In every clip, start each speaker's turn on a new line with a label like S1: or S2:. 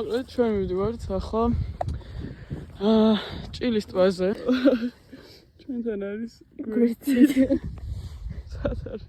S1: მოკლედ ჩვენ მივდივართ ახლა ჭილის ტბაზე. ჩვენთან არის გვერდზე. სად არის?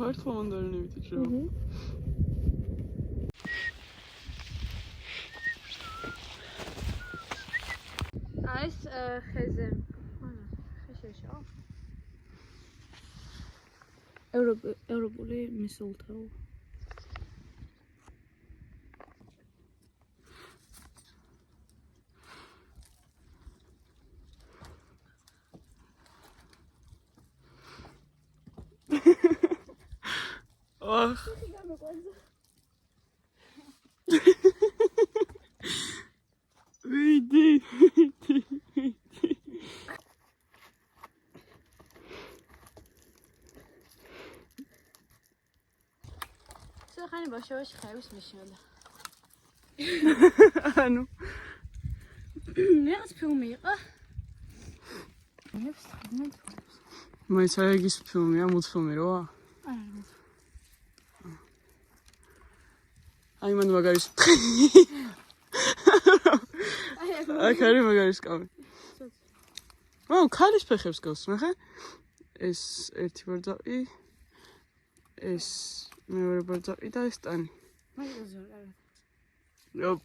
S1: მართლა მანდარინებით იჭრება.
S2: ეს ხეზე. ხეშეშო. ევროპული მისულთაო.
S1: Ach. Vidi.
S2: ხანი ბაშავაში ხევის მიშნოდა.
S1: ანუ
S2: რაღაც ფილმი იყო.
S1: მაიცაეგის ფილმია, მულტფილმი როა? აი მან მაგარის. აი ხარი მაგარის კამი. აუ ქალის ფეხებს გავს ნახე? ეს ერთი ბორდაყი. ეს მეორე ბორდაყი და ეს ტანი.
S2: მაგაზე არა.
S1: Yop.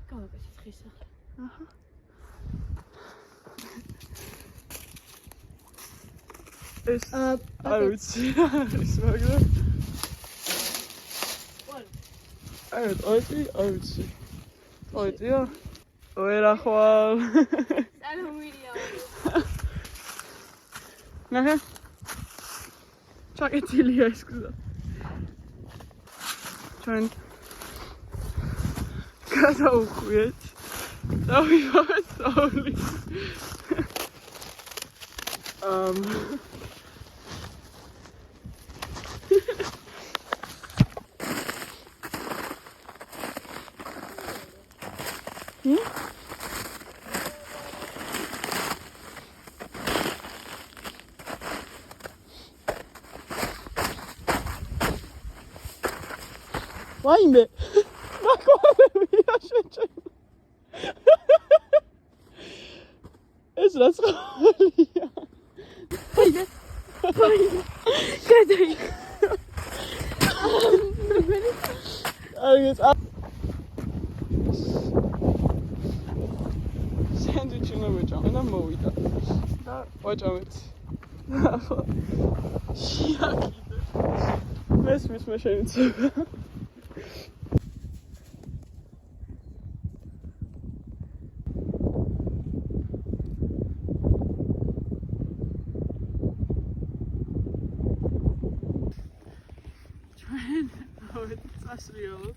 S2: გავაკეთე ხისა. აჰა.
S1: ეს არ ვიცი. ეს მაგრამ. აი, არ ვიცი. ოიტია. ვერა ხვალ.
S2: სალომილია.
S1: ნახე. ჩაკეტილია ეს გზა. ჩვენ გადავუხვიეთ. დავივარეთ სწავლი. ვაიმე ნაკვალებია შეჭემა ეს რაც ხალია
S2: ფაიდე გადაი
S1: აგეს სენდვიჩი მოვეჭამე და მოვიდა და ვაჭამეთ შიაკიდე მესმის მე შეიძლება Real.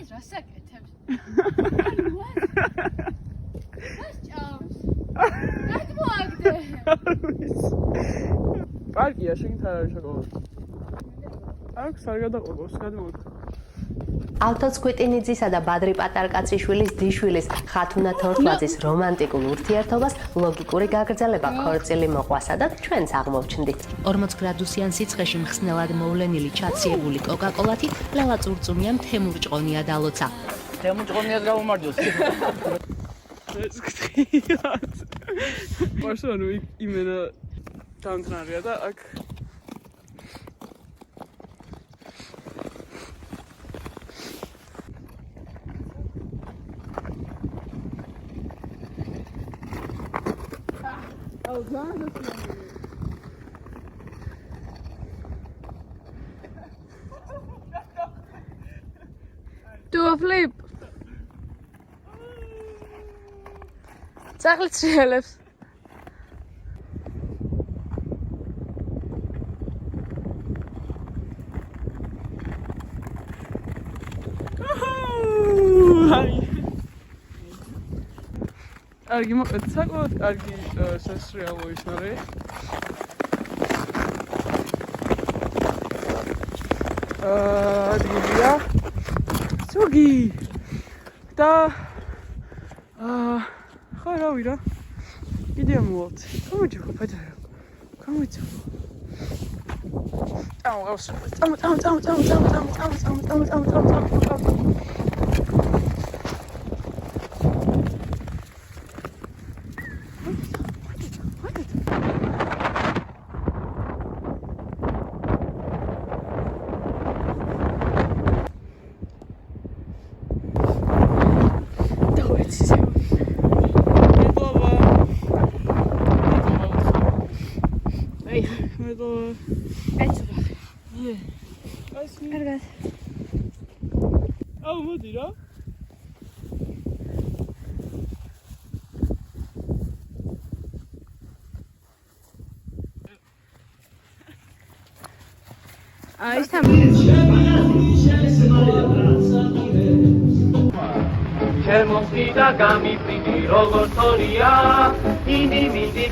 S2: ეს რა საკეთებს? მას ჭამს. რაც მოაგდე.
S1: პარკია, შეგით არ არის შოკოლადი. აქვს არ გადაყოლოს, გადმოვიდ.
S3: ავთოს ქვიტინიძისა და ბადრი პატარკაციშვილის დიშვილის ხათუნა თორთლაძის რომანტიკულ ურთიერთობას ლოგიკური გაგრძელება ქორწილი მოყვა, სადაც ჩვენც აღმოვჩნდით. 40 გრადუსიან სიცხეში მხსნელად მოვლენილი ჩაციებული კოკაკოლათი ლელა წურწუმიამ თემურ ჭყონია დალოცა.
S4: თემურ ჭყონიას გამომარჯოს.
S1: ეს გთხიათ. პარსონუ იმენა დამთნარია და აქ
S2: Do a flip. ძაღლი ცრიელებს.
S1: კარგი მოკლედ საკმაოდ კარგი სასრიალო ის არის. ადგილია ზოგი და ხო რავი რა კიდე ამოვალთ გამოიჯო პატარა გამოიჯო
S2: კარგად.
S1: აუ მოდი რა.
S2: აი ეს
S4: ჩემო სიდა გამიფრინდი როგორც თორია ინდი მინდი